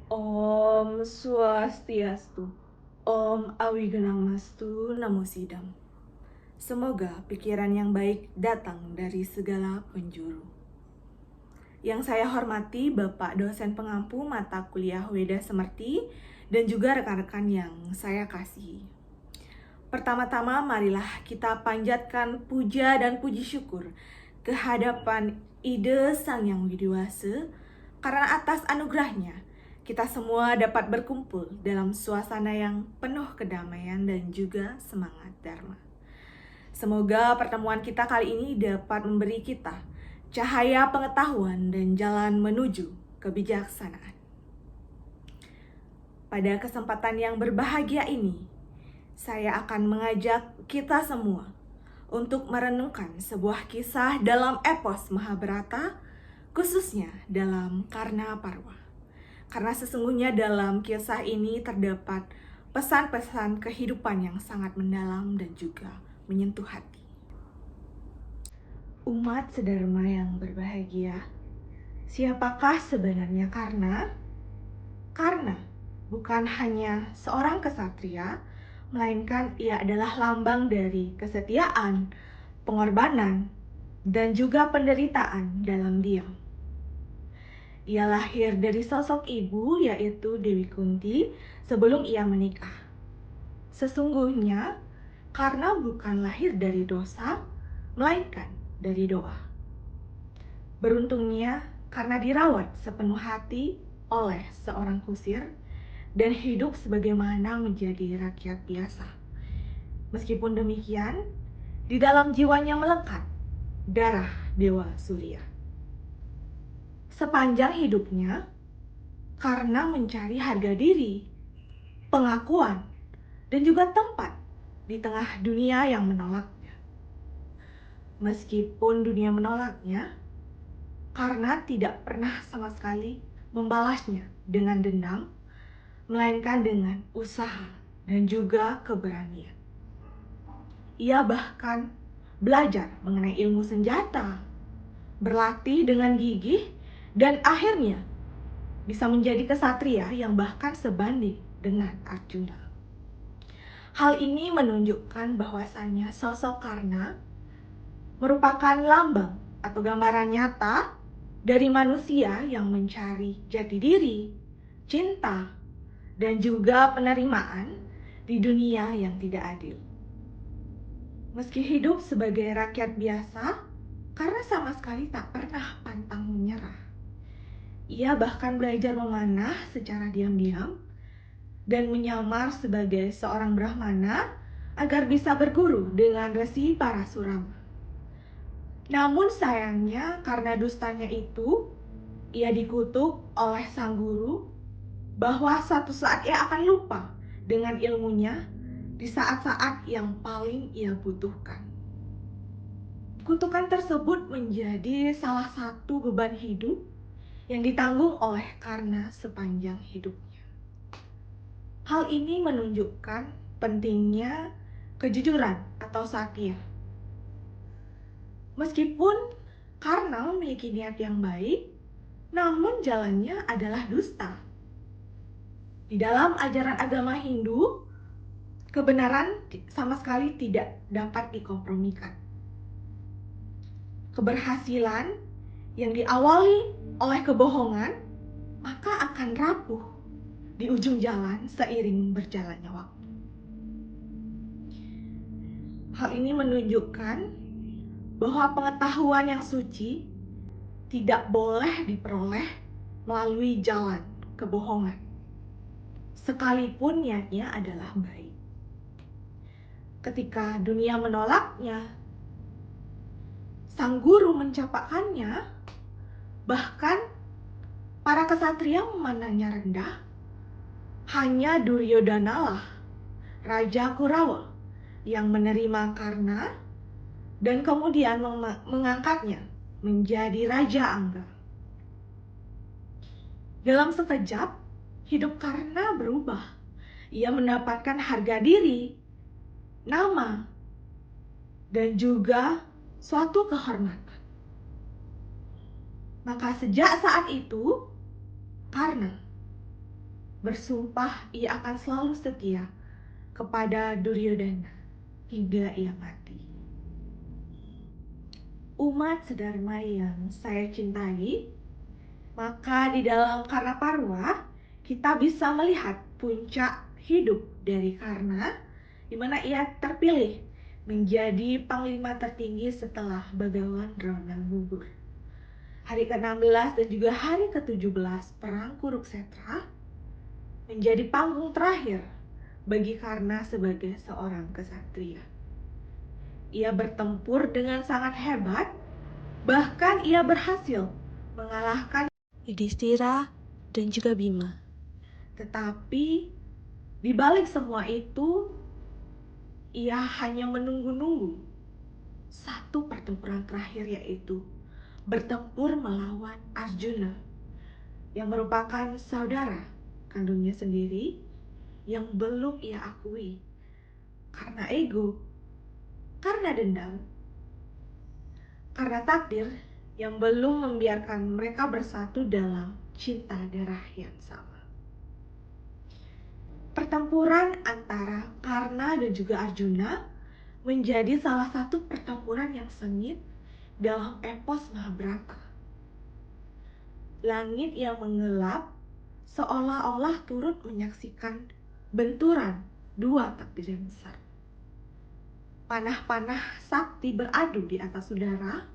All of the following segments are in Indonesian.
Om Swastiastu. Om Awigenangmastu Namo Sidam. Semoga pikiran yang baik datang dari segala penjuru. Yang saya hormati Bapak dosen pengampu mata kuliah Weda Semerti dan juga rekan-rekan yang saya kasihi. Pertama-tama marilah kita panjatkan puja dan puji syukur kehadapan Ide Sang Yang Widiwasa karena atas anugerahnya kita semua dapat berkumpul dalam suasana yang penuh kedamaian dan juga semangat Dharma. Semoga pertemuan kita kali ini dapat memberi kita cahaya pengetahuan dan jalan menuju kebijaksanaan. Pada kesempatan yang berbahagia ini, saya akan mengajak kita semua untuk merenungkan sebuah kisah dalam epos Mahabharata, khususnya dalam Karna Parwa. Karena sesungguhnya dalam kisah ini terdapat pesan-pesan kehidupan yang sangat mendalam dan juga menyentuh hati. Umat sedharma yang berbahagia, siapakah sebenarnya Karna? Karna bukan hanya seorang kesatria, melainkan ia adalah lambang dari kesetiaan, pengorbanan, dan juga penderitaan dalam diam. Ia lahir dari sosok ibu yaitu Dewi Kunti sebelum ia menikah. Sesungguhnya karena bukan lahir dari dosa, melainkan dari doa. Beruntungnya karena dirawat sepenuh hati oleh seorang kusir dan hidup sebagaimana menjadi rakyat biasa. Meskipun demikian, di dalam jiwanya melekat darah Dewa Surya. Sepanjang hidupnya, karena mencari harga diri, pengakuan, dan juga tempat di tengah dunia yang menolaknya. Meskipun dunia menolaknya, karena tidak pernah sama sekali membalasnya dengan dendam, melainkan dengan usaha dan juga keberanian. Ia bahkan belajar mengenai ilmu senjata, berlatih dengan gigih, dan akhirnya bisa menjadi kesatria yang bahkan sebanding dengan Arjuna. Hal ini menunjukkan bahwasannya sosok Karna merupakan lambang atau gambaran nyata dari manusia yang mencari jati diri, cinta, dan juga penerimaan di dunia yang tidak adil. Meski hidup sebagai rakyat biasa, karena sama sekali tak pernah pantang menyerah. Ia bahkan belajar memanah secara diam-diam dan menyamar sebagai seorang Brahmana agar bisa berguru dengan Resi Parasurama. Namun sayangnya karena dustanya itu, ia dikutuk oleh sang guru bahwa suatu saat ia akan lupa dengan ilmunya di saat-saat yang paling ia butuhkan. Kutukan tersebut menjadi salah satu beban hidup yang ditanggung oleh Karna sepanjang hidupnya. Hal ini menunjukkan pentingnya kejujuran atau satya. Meskipun Karna memiliki niat yang baik, namun jalannya adalah dusta. Di dalam ajaran agama Hindu, kebenaran sama sekali tidak dapat dikompromikan. Keberhasilan yang diawali oleh kebohongan maka akan rapuh di ujung jalan seiring berjalannya waktu. Hal ini menunjukkan bahwa pengetahuan yang suci tidak boleh diperoleh melalui jalan kebohongan, sekalipun niatnya adalah baik. Ketika dunia menolaknya, sang guru mencapakannya, bahkan para kesatria memandangnya rendah. Hanya Duryodhana lah, Raja Kurawa, yang menerima Karna dan kemudian mengangkatnya menjadi Raja Angga. Dalam sekejap, hidup Karna berubah. Ia mendapatkan harga diri, nama, dan juga suatu kehormatan. Maka sejak saat itu, Karna bersumpah ia akan selalu setia kepada Duryodhana hingga ia mati. Umat sedharma yang saya cintai, maka di dalam Karnaparwa kita bisa melihat puncak hidup dari Karna, di mana ia terpilih menjadi panglima tertinggi setelah Bagawan Drona gugur. Hari ke-16 dan juga hari ke-17 Perang Kurukshetra menjadi panggung terakhir bagi Karna sebagai seorang kesatria. Ia bertempur dengan sangat hebat, bahkan ia berhasil mengalahkan Yudhishthira dan juga Bima. Tetapi di balik semua itu, ia hanya menunggu-nunggu satu pertempuran terakhir, yaitu bertempur melawan Arjuna yang merupakan saudara kandungnya sendiri yang belum ia akui karena ego, karena dendam, karena takdir yang belum membiarkan mereka bersatu dalam cinta darah yang sama. Pertempuran antara Karna dan juga Arjuna menjadi salah satu pertempuran yang sengit dalam epos Mahabharata. Langit yang mengelap seolah-olah turut menyaksikan benturan dua takdir yang besar. Panah-panah sakti beradu di atas udara.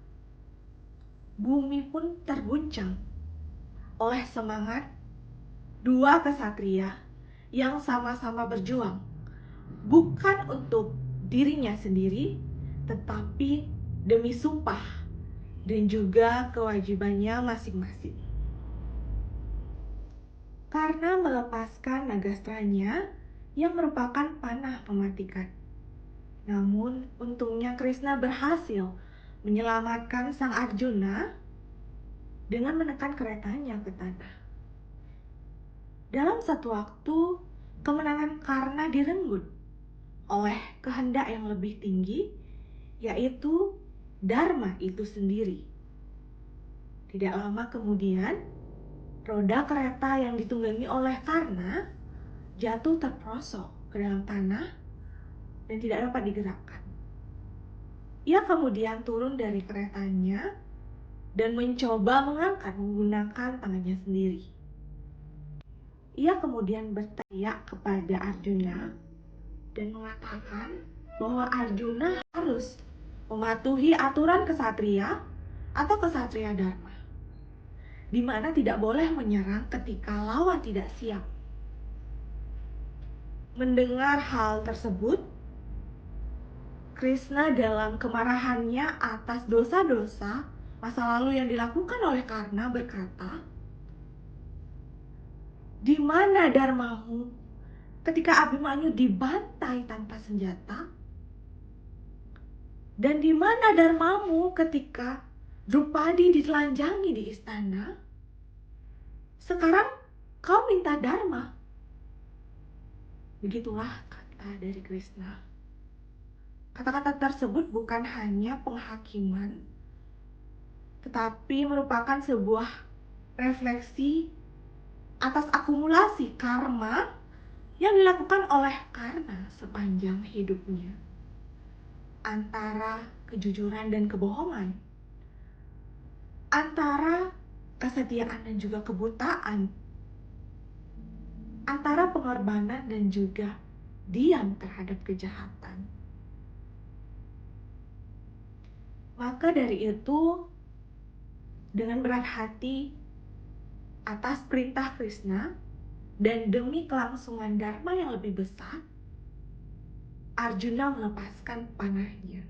Bumi pun terguncang oleh semangat dua kesatria yang sama-sama berjuang, bukan untuk dirinya sendiri, tetapi demi sumpah dan juga kewajibannya masing-masing. Karena melepaskan nagastranya yang merupakan panah mematikan. Namun untungnya Krishna berhasil menyelamatkan sang Arjuna dengan menekan keretanya ke tanah. Dalam satu waktu, kemenangan Karna direnggut oleh kehendak yang lebih tinggi, yaitu Dharma itu sendiri. Tidak lama kemudian, roda kereta yang ditunggangi oleh Karna jatuh terperosok ke dalam tanah dan tidak dapat digerakkan. Ia kemudian turun dari keretanya dan mencoba mengangkat menggunakan tangannya sendiri. Ia kemudian berteriak kepada Arjuna dan mengatakan bahwa Arjuna harus mematuhi aturan kesatria atau kesatria dharma, di mana tidak boleh menyerang ketika lawan tidak siap. Mendengar hal tersebut, Krishna dalam kemarahannya atas dosa-dosa masa lalu yang dilakukan oleh Karna berkata, "Di mana dharmamu ketika Abhimanyu dibantai tanpa senjata? Dan di mana dharmamu ketika Drupadi ditelanjangi di istana? Sekarang kau minta dharma." Begitulah kata dari Krishna. Kata-kata tersebut bukan hanya penghakiman, tetapi merupakan sebuah refleksi atas akumulasi karma yang dilakukan oleh Karna sepanjang hidupnya. Antara kejujuran dan kebohongan, antara kesetiaan dan juga kebutaan, antara pengorbanan dan juga diam terhadap kejahatan. Maka dari itu, dengan berat hati atas perintah Krishna dan demi kelangsungan dharma yang lebih besar, Arjuna melepaskan panahnya.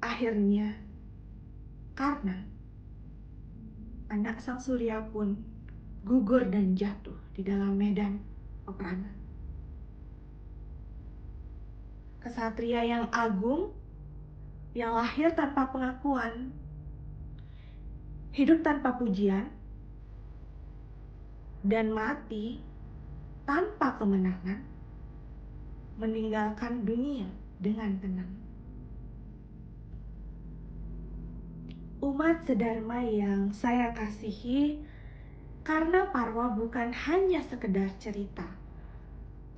Akhirnya, Karna, anak sang surya pun gugur dan jatuh di dalam medan peperangan. Kesatria yang agung, yang lahir tanpa pengakuan, hidup tanpa pujian, dan mati tanpa kemenangan, meninggalkan dunia dengan tenang. Umat sedharma yang saya kasihi, Karena Parwa bukan hanya sekedar cerita.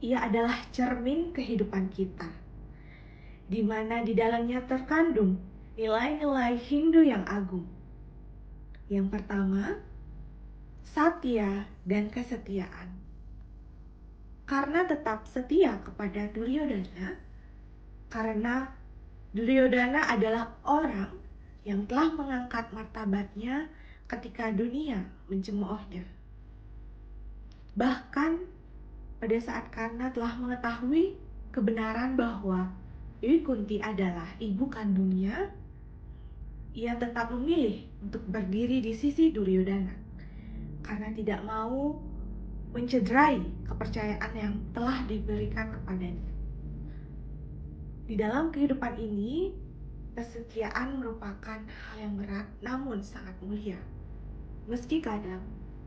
Ia adalah cermin kehidupan kita, di mana di dalamnya terkandung nilai-nilai Hindu yang agung. Yang pertama, satya dan kesetiaan. Karena tetap setia kepada Duryodhana, karena Duryodhana adalah orang yang telah mengangkat martabatnya ketika dunia mencemoohnya. Bahkan pada saat Karna telah mengetahui kebenaran bahwa Dewi Kunti adalah ibu kandungnya, ia tetap memilih untuk berdiri di sisi Duryodhana karena tidak mau mencederai kepercayaan yang telah diberikan kepadanya. Di dalam kehidupan ini, kesetiaan merupakan hal yang berat namun sangat mulia, meski kadang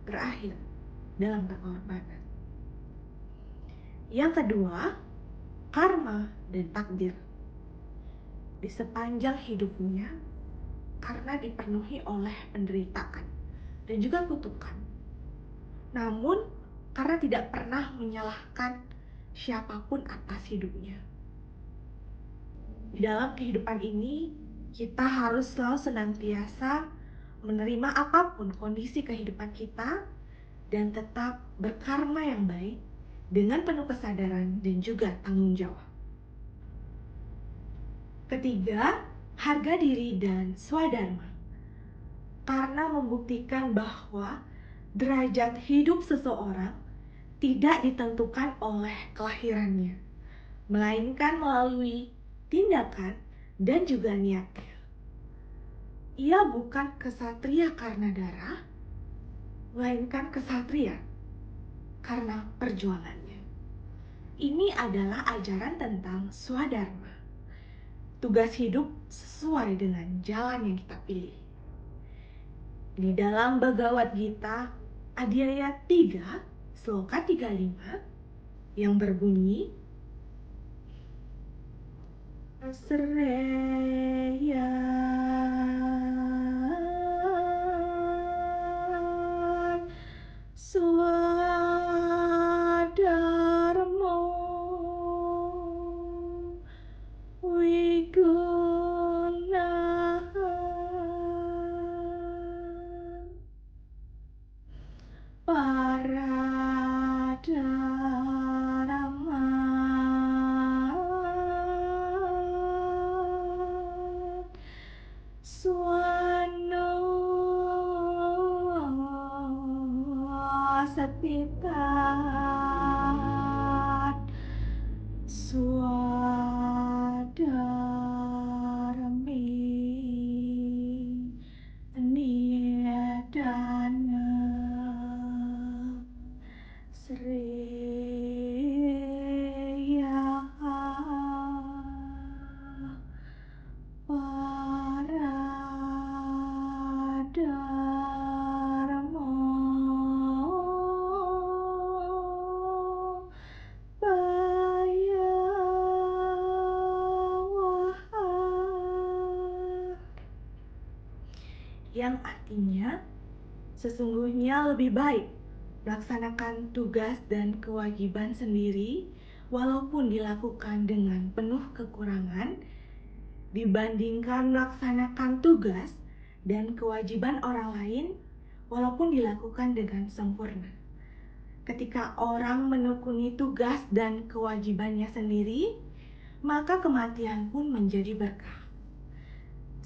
berakhir dalam pengorbanan. Yang kedua, karma dan takdir. Di sepanjang hidupnya, karena dipenuhi oleh penderitaan dan juga kutukan. Namun, karena tidak pernah menyalahkan siapapun atas hidupnya. Di dalam kehidupan ini, kita harus selalu senantiasa menerima apapun kondisi kehidupan kita dan tetap berkarma yang baik dengan penuh kesadaran dan juga tanggung jawab. Ketiga, harga diri dan swadharma. Karena membuktikan bahwa derajat hidup seseorang tidak ditentukan oleh kelahirannya, melainkan melalui tindakan dan juga niatnya. Ia bukan kesatria karena darah, melainkan kesatria karena perjuangannya. Ini adalah ajaran tentang swadharma, tugas hidup sesuai dengan jalan yang kita pilih. Di dalam Bhagavad Gita, Adhyaya 3, Sloka 35, yang berbunyi, Sreya Swadharmo Wigunahan Paradharma Swano Satitat Swadharmi Niyadana Sreya Paradharmo Bayawaha, yang artinya sesungguhnya lebih baik melaksanakan tugas dan kewajiban sendiri walaupun dilakukan dengan penuh kekurangan dibandingkan melaksanakan tugas dan kewajiban orang lain walaupun dilakukan dengan sempurna. Ketika orang menekuni tugas dan kewajibannya sendiri, maka kematian pun menjadi berkah.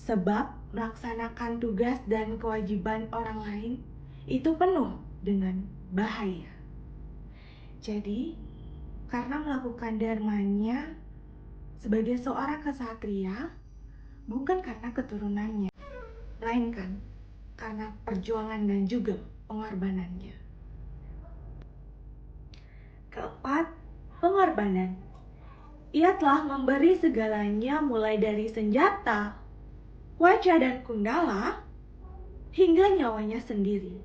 Sebab melaksanakan tugas dan kewajiban orang lain itu penuh dengan bahaya. Jadi, karena melakukan dharmanya sebagai seorang kesatria bukan karena keturunannya, melainkan karena perjuangan dan juga pengorbanannya. Keempat, pengorbanan. Ia telah memberi segalanya mulai dari senjata, wajah dan kundala, hingga nyawanya sendiri.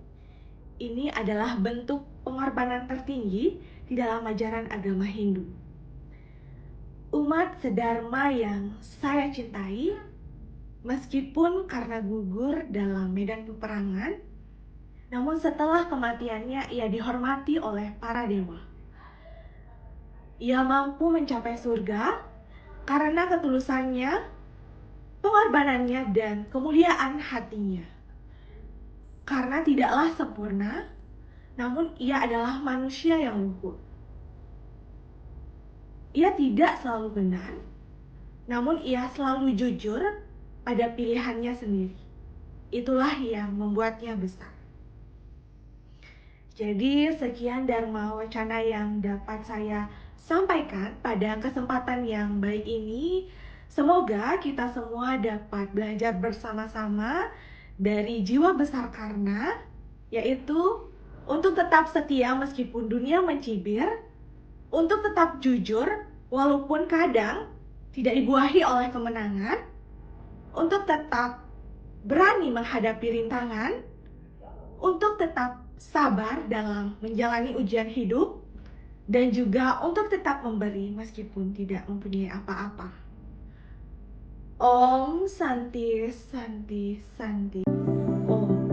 Ini adalah bentuk pengorbanan tertinggi di dalam ajaran agama Hindu. Umat sedharma yang saya cintai, meskipun karena gugur dalam medan peperangan, Namun setelah kematiannya, ia dihormati oleh para dewa. Ia mampu mencapai surga karena ketulusannya, pengorbanannya, dan kemuliaan hatinya. Karena tidaklah sempurna, namun ia adalah manusia yang luhur. Ia tidak selalu benar, namun ia selalu jujur pada pilihannya sendiri. Itulah yang membuatnya besar. Jadi sekian Dharma Wacana yang dapat saya sampaikan pada kesempatan yang baik ini. Semoga kita semua dapat belajar bersama-sama dari jiwa besar karna, yaitu untuk tetap setia meskipun dunia mencibir, untuk tetap jujur walaupun kadang tidak dibuahi oleh kemenangan, untuk tetap berani menghadapi rintangan, untuk tetap sabar dalam menjalani ujian hidup, dan juga untuk tetap memberi meskipun tidak mempunyai apa-apa. Om Santi Santi Santi. Om.